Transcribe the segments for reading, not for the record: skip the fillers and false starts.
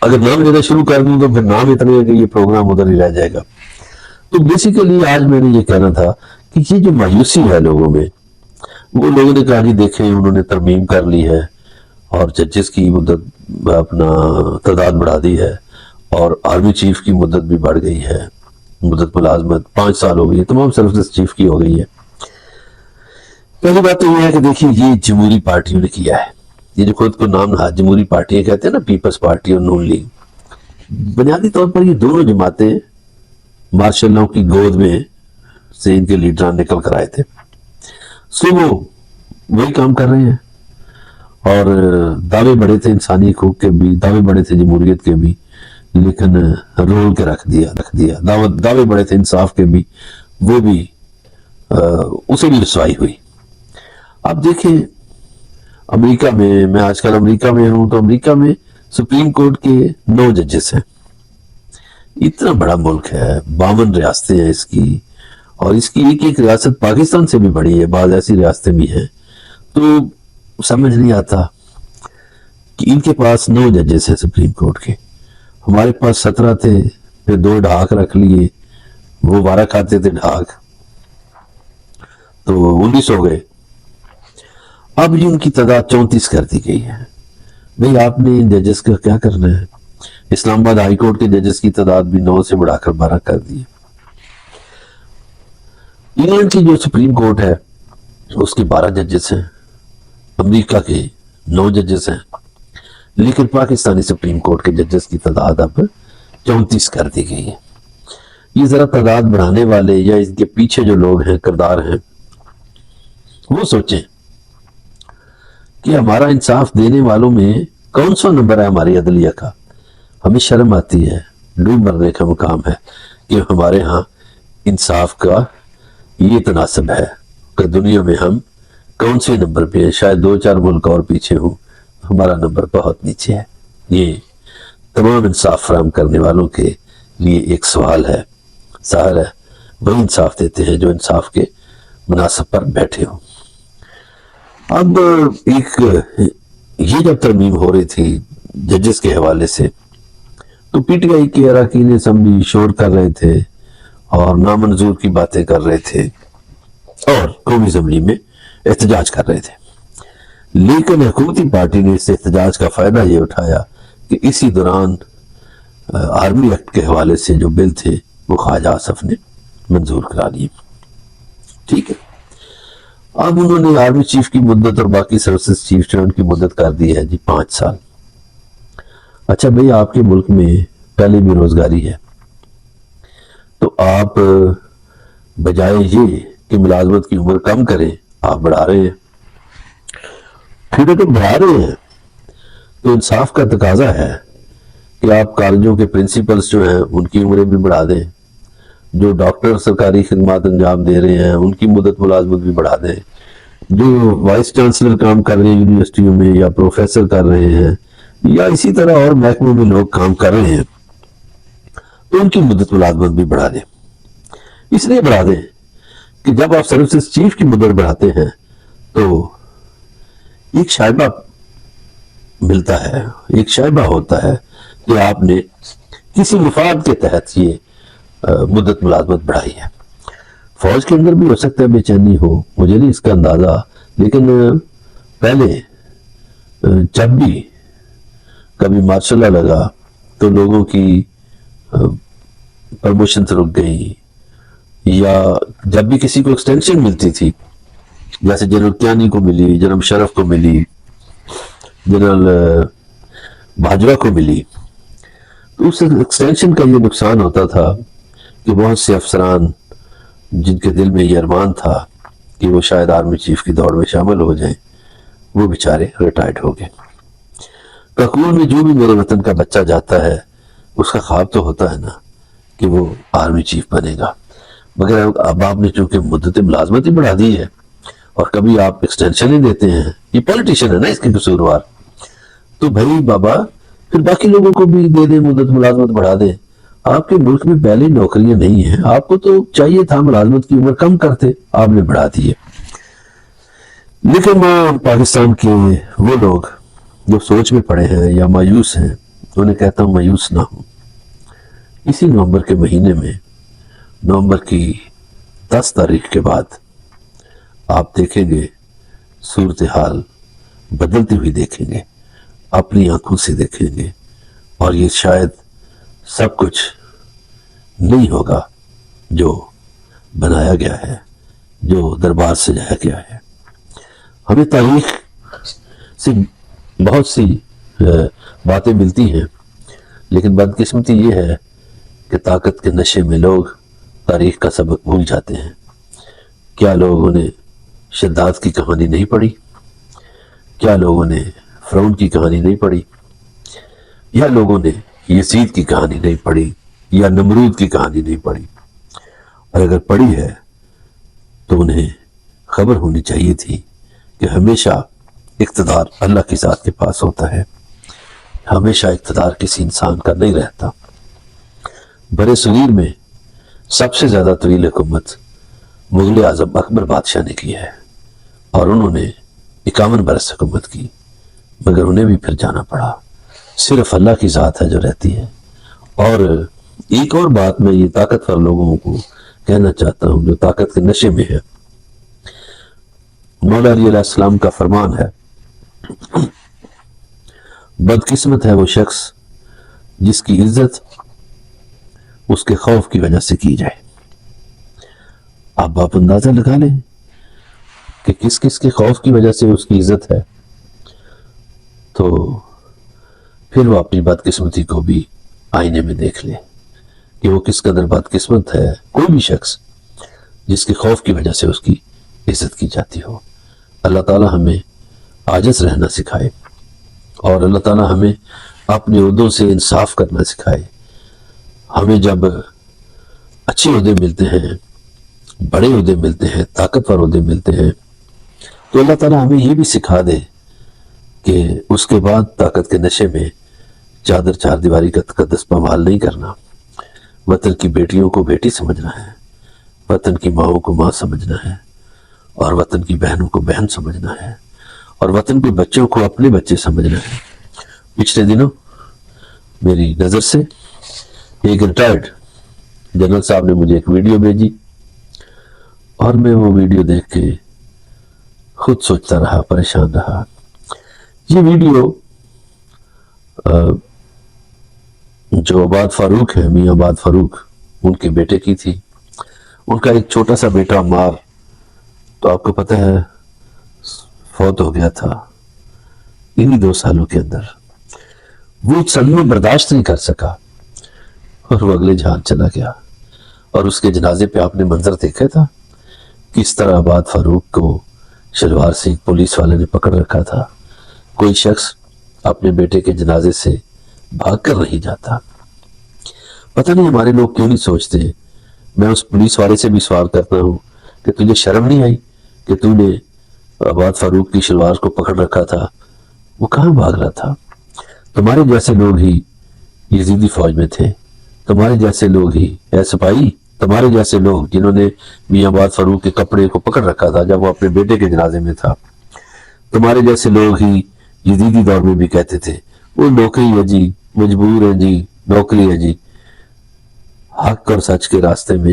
اگر نام لینا شروع کر دوں تو پھر نام اتنے ہیں کہ یہ پروگرام ادھر ہی رہ جائے گا. تو بیسیکلی آج میں نے یہ کہنا تھا کہ یہ جو مایوسی ہے لوگوں میں، وہ لوگوں نے کہا جی دیکھیں انہوں نے ترمیم کر لی ہے اور ججز کی مدت اپنا تعداد بڑھا دی ہے اور آرمی چیف کی مدت بھی بڑھ گئی ہے، مدت ملازمت 5 سال ہو گئی ہے، تمام سروسز چیف کی ہو گئی ہے. پہلی بات تو یہ ہے کہ دیکھیے یہ جمہوری پارٹیوں نے کیا ہے. یہ جو خود کو نام نہاد جمہوری پارٹیاں کہتے ہیں نا، پیپلز پارٹی اور نون لیگ، بنیادی طور پر یہ دونوں جماعتیں مارشل لاء کی گود میں سے ان کے لیڈران نکل کر آئے تھے. سو وہ وہی کام کر رہے ہیں اور دعوے بڑے تھے انسانی حقوق کے بھی، دعوے بڑے تھے جمہوریت کے بھی، لیکن رول کے رکھ دیا. دعوے بڑے تھے انصاف کے بھی، وہ بھی اسے بھی رسوائی ہوئی. اب دیکھیں امریکہ میں آج کل امریکہ میں ہوں تو امریکہ میں سپریم کورٹ کے 9 ججز ہیں. اتنا بڑا ملک ہے، 52 ریاستیں ہیں اس کی، اور اس کی ایک ریاست پاکستان سے بھی بڑی ہے، بعض ایسی ریاستیں بھی ہیں. تو سمجھ نہیں آتا کہ ان کے پاس 9 ججز ہیں سپریم کورٹ کے، ہمارے پاس 17 تھے، پھر 2 ڈھاک رکھ لیے، وہ 12 کھاتے تھے ڈھاک، تو 19 ہو گئے. اب ان کی تعداد 34 کر دی گئی ہے. بھئی آپ نے ان ججز کا کیا کرنا ہے؟ اسلام آباد ہائی کورٹ کے ججز کی تعداد بھی 9 سے بڑھا کر 12 کر دی. انگلینڈ کی جو سپریم کورٹ ہے اس کے 12 ججز ہیں، امریکہ کے 9 ججز ہیں، لیکن پاکستانی سپریم کورٹ کے ججز کی تعداد اب 34 کر دی گئی ہے. یہ ذرا تعداد بڑھانے والے یا اس کے پیچھے جو لوگ ہیں، کردار ہیں، وہ سوچیں کہ ہمارا انصاف دینے والوں میں کون سا نمبر ہے ہماری عدلیہ کا. ہمیں شرم آتی ہے، ڈوب مرنے کا مقام ہے کہ ہمارے ہاں انصاف کا یہ تناسب ہے کہ دنیا میں ہم کون سے نمبر پہ ہیں. شاید 2-4 ملک اور پیچھے ہوں، ہمارا نمبر بہت نیچے ہے. یہ تمام انصاف فراہم کرنے والوں کے لیے ایک سوال ہے. ظاہر ہے وہی انصاف دیتے ہیں جو انصاف کے مناصب پر بیٹھے ہوں. اب ایک یہ جب ترمیم ہو رہی تھی ججز کے حوالے سے تو پی ٹی آئی کے اراکین اسمبلی شور کر رہے تھے اور نامنظور کی باتیں کر رہے تھے اور قومی اسمبلی میں احتجاج کر رہے تھے. لیکن حکومتی پارٹی نے اس احتجاج کا فائدہ یہ اٹھایا کہ اسی دوران آرمی ایکٹ کے حوالے سے جو بل تھے وہ خواجہ آصف نے منظور کرا لیے. ٹھیک ہے، اب انہوں نے آرمی چیف کی مدت اور باقی سروسز چیف جو ان کی مدت کر دی ہے 5 سال. اچھا بھئی آپ کے ملک میں پہلے بھی روزگاری ہے، تو آپ بجائے یہ کہ ملازمت کی عمر کم کریں آپ بڑھا رہے ہیں. پھر اگر بڑھا رہے ہیں تو انصاف کا تقاضا ہے کہ آپ کالجوں کے پرنسپلز جو ہیں ان کی عمریں بھی بڑھا دیں، جو ڈاکٹر سرکاری خدمات انجام دے رہے ہیں ان کی مدت ملازمت بھی بڑھا دیں، جو وائس چانسلر کام کر رہے ہیں یونیورسٹیوں میں یا پروفیسر کر رہے ہیں یا اسی طرح اور محکموں میں لوگ کام کر رہے ہیں تو ان کی مدت ملازمت بھی بڑھا دیں. اس لیے بڑھا دیں کہ جب آپ سروسز چیف کی مدت بڑھاتے ہیں تو ایک شائبہ ملتا ہے، ایک شائبہ ہوتا ہے کہ آپ نے کسی مفاد کے تحت یہ مدت ملازمت بڑھائی ہے. فوج کے اندر بھی ہو سکتا ہے بے چینی ہو، مجھے نہیں اس کا اندازہ، لیکن پہلے جب بھی کبھی مارشل لاء لگا تو لوگوں کی پرموشن رک گئی، یا جب بھی کسی کو ایکسٹینشن ملتی تھی جیسے جنرل کیانی کو ملی، جنرل شرف کو ملی، جنرل باجوہ کو ملی، تو اس ایکسٹینشن کا یہ نقصان ہوتا تھا کہ بہت سے افسران جن کے دل میں یہ ارمان تھا کہ وہ شاید آرمی چیف کی دوڑ میں شامل ہو جائیں، وہ بیچارے ریٹائرڈ ہو گئے. ککول میں جو بھی میرے وطن کا بچہ جاتا ہے اس کا خواب تو ہوتا ہے نا کہ وہ آرمی چیف بنے گا، مگر اب آپ نے چونکہ مدت ملازمت ہی بڑھا دی ہے اور کبھی آپ ایکسٹینشن ہی دیتے ہیں، یہ پولیٹیشین ہے نا اس کے قصوروار، تو بھائی بابا پھر باقی لوگوں کو بھی دے دیں، مدت ملازمت بڑھا دیں. آپ کے ملک میں پہلے نوکریاں نہیں ہیں، آپ کو تو چاہیے تھا ملازمت کی عمر کم کرتے، آپ نے بڑھا دی ہے. لیکن پاکستان کے وہ لوگ جو سوچ میں پڑے ہیں یا مایوس ہیں انہیں کہتا ہوں مایوس نہ ہوں. اسی نومبر کے مہینے میں، نومبر کی 10 تاریخ کے بعد آپ دیکھیں گے صورتحال بدلتی ہوئی دیکھیں گے، اپنی آنکھوں سے دیکھیں گے، اور یہ شاید سب کچھ نہیں ہوگا جو بنایا گیا ہے، جو دربار سجایا گیا ہے. ہمیں تاریخ سے بہت سی باتیں ملتی ہیں، لیکن بدقسمتی یہ ہے کہ طاقت کے نشے میں لوگ تاریخ کا سبق بھول جاتے ہیں. کیا لوگوں نے شداد کی کہانی نہیں پڑھی؟ کیا لوگوں نے فرعون کی کہانی نہیں پڑھی؟ یا لوگوں نے یزید کی کہانی نہیں پڑھی؟ یا نمرود کی کہانی نہیں پڑھی؟ اور اگر پڑھی ہے تو انہیں خبر ہونی چاہیے تھی کہ ہمیشہ اقتدار اللہ کی ذات کے پاس ہوتا ہے، ہمیشہ اقتدار کسی انسان کا نہیں رہتا. برے صغیر میں سب سے زیادہ طویل حکومت مغل اعظم اکبر بادشاہ نے کی ہے، اور انہوں نے 51 برس حکومت کی، مگر انہیں بھی پھر جانا پڑا. صرف اللہ کی ذات ہے جو رہتی ہے. اور ایک اور بات میں یہ طاقتور لوگوں کو کہنا چاہتا ہوں جو طاقت کے نشے میں ہے. مولا علی علیہ السلام کا فرمان ہے، بدقسمت ہے وہ شخص جس کی عزت اس کے خوف کی وجہ سے کی جائے. آپ اندازہ لگا لیں کہ کس کس کے خوف کی وجہ سے اس کی عزت ہے، تو پھر وہ اپنی بدقسمتی کو بھی آئینے میں دیکھ لے کہ وہ کس قدر بدقسمت ہے. کوئی بھی شخص جس کے خوف کی وجہ سے اس کی عزت کی جاتی ہو. اللہ تعالیٰ ہمیں عاجز رہنا سکھائے، اور اللہ تعالیٰ ہمیں اپنے عہدوں سے انصاف کرنا سکھائے. ہمیں جب اچھے عہدے ملتے ہیں، بڑے عہدے ملتے ہیں، طاقتور عہدے ملتے ہیں، تو اللہ تعالیٰ ہمیں یہ بھی سکھا دے کہ اس کے بعد طاقت کے نشے میں چادر چار دیواری کا تقدس پامال نہیں کرنا. وطن کی بیٹیوں کو بیٹی سمجھنا ہے، وطن کی ماؤں کو ماں سمجھنا ہے، اور وطن کی بہنوں کو بہن سمجھنا ہے، اور وطن کے بچوں کو اپنے بچے سمجھنا ہے. پچھلے دنوں میری نظر سے ایک ریٹائرڈ جنرل صاحب نے مجھے ایک ویڈیو بھیجی، اور میں وہ ویڈیو دیکھ کے خود سوچتا رہا، پریشان رہا. یہ ویڈیو جو آباد فاروق ہے، میاں آباد فاروق، ان کے بیٹے کی تھی. ان کا ایک چھوٹا سا بیٹا عمار، تو آپ کو پتہ ہے فوت ہو گیا تھا انہی 2 سالوں کے اندر. وہ صدمہ برداشت نہیں کر سکا اور وہ اگلے جہان چلا گیا. اور اس کے جنازے پہ آپ نے منظر دیکھا تھا، کس طرح آباد فاروق کو شلوار سے ایک پولیس والے نے پکڑ رکھا تھا. کوئی شخص اپنے بیٹے کے جنازے سے بھاگ کر نہیں جاتا. پتہ نہیں ہمارے لوگ کیوں نہیں سوچتے. میں اس پولیس والے سے بھی سوال کرتا ہوں کہ تجھے شرم نہیں آئی کہ تو نے آباد فاروق کی شلوار کو پکڑ رکھا تھا؟ وہ کہاں بھاگ رہا تھا؟ تمہارے جیسے لوگ ہی یزیدی فوج میں تھے، تمہارے جیسے لوگ ہی اے سپاہی، تمہارے جیسے لوگ جنہوں نے میاں آباد فاروق کے کپڑے کو پکڑ رکھا تھا جب وہ اپنے بیٹے کے جنازے میں تھا، تمہارے جیسے لوگ ہی یزیدی دور میں بھی کہتے تھے وہ نوکری ہے جی، مجبور ہے جی، نوکری ہے جی. حق اور سچ کے راستے میں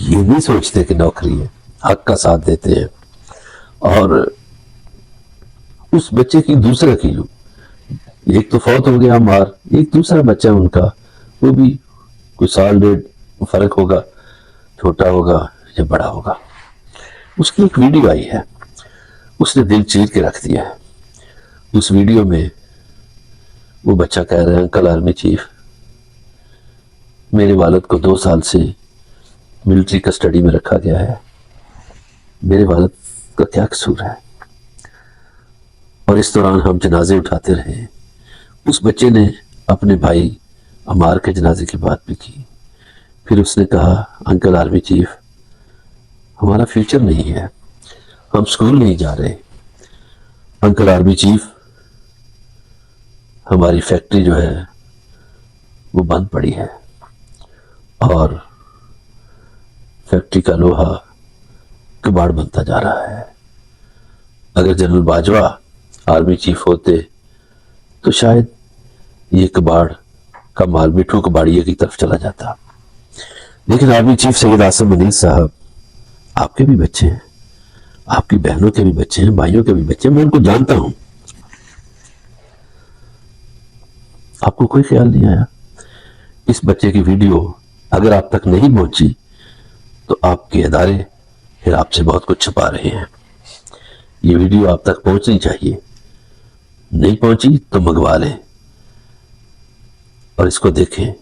یہ نہیں سوچتے کہ نوکری ہے، حق کا ساتھ دیتے ہیں. اور اس بچے کی دوسرا کی ایک تو فوت ہو گیا عمار، ایک دوسرا بچہ ان کا، وہ بھی کوئی 1.5 فرق ہوگا، چھوٹا ہوگا یا بڑا ہوگا. اس کی ایک ویڈیو آئی ہے، اس نے دل چیر کے رکھ دیا ہے. اس ویڈیو میں وہ بچہ کہہ رہا ہے انکل آرمی چیف، میرے والد کو 2 سال سے ملٹری کسٹڈی میں رکھا گیا ہے، میرے والد کا کیا قصور ہے؟ اور اس دوران ہم جنازے اٹھاتے رہے. اس بچے نے اپنے بھائی عمار کے جنازے کی بات بھی کی. پھر اس نے کہا انکل آرمی چیف، ہمارا فیوچر نہیں ہے، ہم سکول نہیں جا رہے. انکل آرمی چیف، ہماری فیکٹری جو ہے وہ بند پڑی ہے، اور فیکٹری کا لوہا کباڑ بنتا جا رہا ہے. اگر جنرل باجوہ آرمی چیف ہوتے تو شاید یہ کباڑ کا مال مٹھو کباڑیے کی طرف چلا جاتا. لیکن آرمی چیف سید عاصم منیر صاحب، آپ کے بھی بچے ہیں، آپ کی بہنوں کے بھی بچے ہیں، بھائیوں کے بھی بچے ہیں، میں ان کو جانتا ہوں. آپ کو کوئی خیال نہیں آیا؟ اس بچے کی ویڈیو اگر آپ تک نہیں پہنچی تو آپ کے ادارے پھر آپ سے بہت کچھ چھپا رہے ہیں. یہ ویڈیو آپ تک پہنچنی چاہیے، نہیں پہنچی تو منگوا لیں اور اس کو دیکھیں.